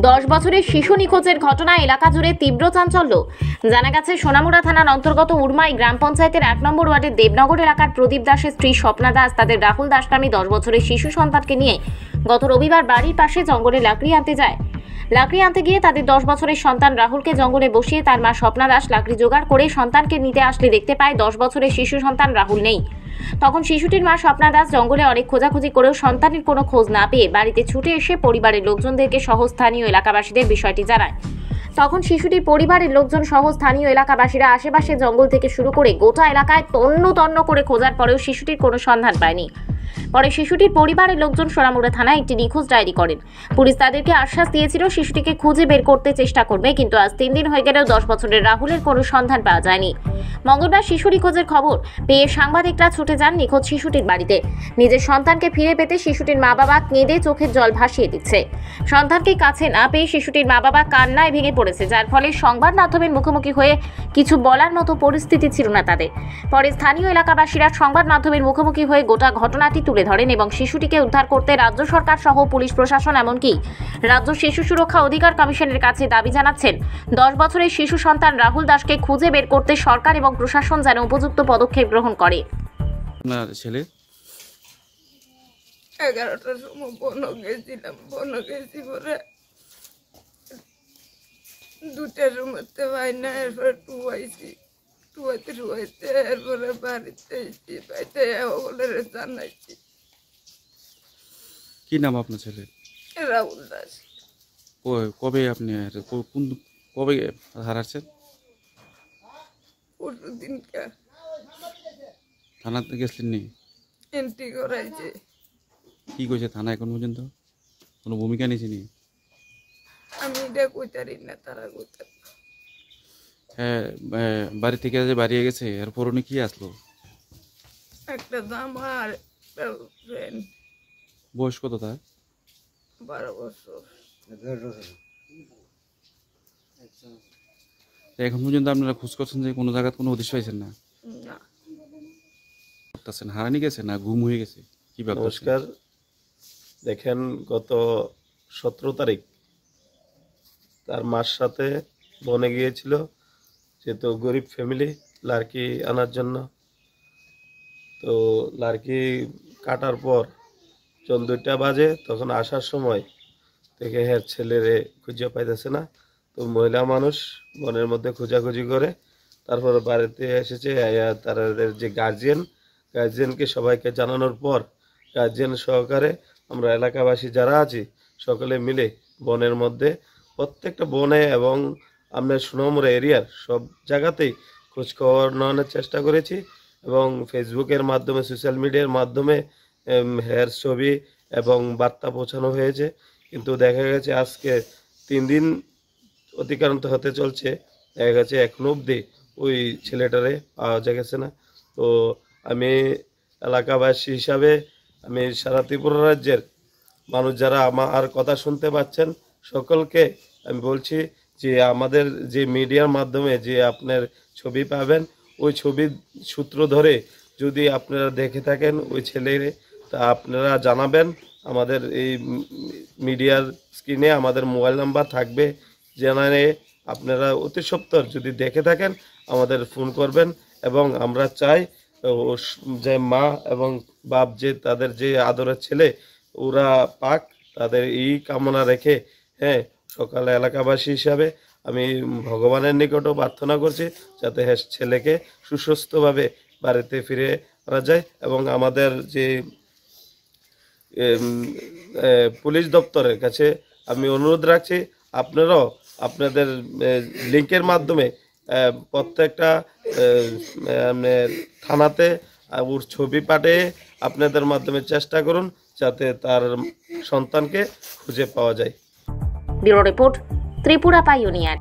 10 বছরের শিশু নিখোঁজের ঘটনা এলাকা জুড়ে তীব্র চাঞ্চল্য। জানা গেছে সোনামুড়া থানার অন্তর্গত উরমাই গ্রাম পঞ্চায়েতের 1 নম্বর ওয়ার্ডের দেবনগর এলাকার প্রদীপ দাসের স্ত্রী স্বপ্না দাস তাদের রাহুল দাস নামে 10 বছরের শিশু সন্তানকে নিয়ে গত রবিবার বাড়ির পাশে জঙ্গলে লাকড়ি আনতে যায়। লাকড়ি আনতে গিয়ে তাদের 10 বছরের সন্তান রাহুলকে জঙ্গলে বসিয়ে তার মা স্বপ্না দাস লাকড়ি জোগাড় করে সন্তানকে নিতে আসলে দেখতে পায় 10 বছরের শিশু সন্তান রাহুল নেই। তখন শিশুটির মা স্বপ্না দাস জঙ্গলে অনেক খোঁজাখুঁজি করেও সন্তানের কোনো খোঁজ না পেয়ে বাড়িতে ছুটে এসে পরিবারের লোকজনদেরকে সহ স্থানীয় এলাকাবাসীদের বিষয়টি জানায়। তখন শিশুটির পরিবারের লোকজন সহ স্থানীয় এলাকাবাসীরা আশেপাশে জঙ্গল থেকে শুরু করে গোটা এলাকায় তন্ন তন্ন করে খোঁজার পরেও শিশুটির কোনো সন্ধান পায়নি। পরে শিশুটির পরিবারের লোকজন সোনামুড়া থানায় একটি নিখোঁজ ডায়েরি করেন। পুলিশ তাদেরকে আশ্বাস দিয়েছিল শিশুটিকে খুঁজে বের করতে চেষ্টা করবে, কিন্তু আজ 3 দিন হয়ে গেলেও 10 বছরের রাহুলের কোনো সন্ধান পাওয়া যায়নি। মঙ্গলবার শিশু নিখোঁজের খবর পেয়ে সাংবাদিকরা ছুটে যান নিখোঁজ শিশুটির বাড়িতে। নিজের সন্তানকে ফিরে পেতে শিশুটির মা বাবা কেঁদে চোখের জল ভাসিয়ে দিচ্ছে। সন্তানকে কাছে না পেয়ে শিশুটির মা বাবা কান্নায় ভেঙে পড়েছে, যার ফলে সংবাদ মাধ্যমের মুখোমুখি হয়ে কিছু বলার মতো পরিস্থিতি ছিল না তাদের। পরে স্থানীয় এলাকাবাসীরা সংবাদ মাধ্যমের মুখোমুখি হয়ে গোটা ঘটনাটি তুলে ধরেন এবং শিশুটিকে উদ্ধার করতে রাজ্য সরকার সহ পুলিশ প্রশাসন এমনকি রাজ্য শিশু সুরক্ষা অধিকার কমিশনের কাছে দাবি জানাচ্ছেন 10 বছরের শিশু সন্তান রাহুল দাসকে খুঁজে বের করতে সরকার এবং প্রশাসন যেন উপযুক্ত পদক্ষেপ গ্রহণ করে। আপনার ছেলে 11টার সময় বনো গেছিলাম, বনো গেছি পরে 2টার রুমেতে পাই না, এরপরে টুয়াইতে এরপরে বাড়িতে এসেছি, বাড়িতে ওগুলো জানাইছি। কি নাম আপনার ছেলে? রাহুল দাস। কবে আপনি কবে হারাচ্ছেন? পরশু দিনকে থানাতে গেছিলেন নি? এন্ট্রি করাইছে। কি কইছে থানা এখন পর্যন্ত? কোনো ভূমিকা নিয়েছে নি? আমি এটা কইতারি না, তারা কইতার। হ্যাঁ, বাড়ি থেকে যে বাড়িয়ে গেছে এরপর উনি কি আসলো? একটা জামা আর একটা ফ্রেন্ড। বয়স কত তার? 12 বছর। এখন পর্যন্ত আপনারা খোঁজ করছেন যে কোনো জায়গায় কোনো হদিশ পাইছেন না? না। করতেছেন হারানি গেছে না গুম হয়ে গেছে? কি ব্যাপার? নমস্কার, দেখেন গত 17 তারিখ তার মার সাথে বনে গিয়েছিল, যেহেতু গরিব ফ্যামিলি, লাড়কি আনার জন্য। তো লাড়কি কাটার পর যখন 2টা বাজে তখন আসার সময় থেকে ছেলেরে খুঁজে পাইতেছে না। তো মহিলা মানুষ বনের মধ্যে খোঁজাখুঁজি করে তারপর বাড়িতে এসেছে। তাদের যে গার্জিয়ানকে সবাইকে জানানোর পর গার্জিয়ান সহকারে আমরা এলাকাবাসী যারা আছি সকলে মিলে বনের মধ্যে প্রত্যেকটা বনে এবং আমরা সোনামুড়া এরিয়ার সব জায়গাতেই খোঁজখবর নেওয়ার চেষ্টা করেছি এবং ফেসবুকের মাধ্যমে, সোশ্যাল মিডিয়ার মাধ্যমে হের ছবি এবং বার্তা পৌঁছানো হয়েছে। কিন্তু দেখা গেছে আজকে 3 দিন অতিক্রান্ত হতে চলছে, দেখা গেছে এখনো অবধি ওই ছেলেটারে পাওয়া গেছে না। তো আমি এলাকাবাসী হিসাবে আমি সারা ত্রিপুরা রাজ্যের মানুষ যারা আমার কথা শুনতে পাচ্ছেন সকলকে আমি বলছি যে আমাদের যে মিডিয়ার মাধ্যমে যে আপনার ছবি পাবেন, ওই ছবির সূত্র ধরে যদি আপনারা দেখে থাকেন ওই ছেলের, তা আপনারা জানাবেন। আমাদের এই মিডিয়ার স্ক্রিনে আমাদের মোবাইল নাম্বার থাকবে, জানালে আপনারা অতি সত্বর যদি দেখে থাকেন আমাদের ফোন করবেন। এবং আমরা চাই যে মা এবং বাপ যে তাদের যে আদরের ছেলে ওরা পাক, তাদের এই কামনা রেখে সকালে এলাকাবাসী হিসাবে আমি ভগবানের নিকটও প্রার্থনা করছি যাতে ছেলেকে সুস্বাস্থ্যভাবে বাড়িতে ফিরে করা যায়। এবং আমাদের যে পুলিশ দপ্তরের কাছে আমি অনুরোধ রাখছি আপনারাও আপনাদের লিঙ্কের মাধ্যমে প্রত্যেকটা থানাতে ওর ছবি পাঠিয়ে আপনাদের মাধ্যমে চেষ্টা করুন যাতে তার সন্তানকে খুঁজে পাওয়া যায়। Bureau report, Tripura pioneer.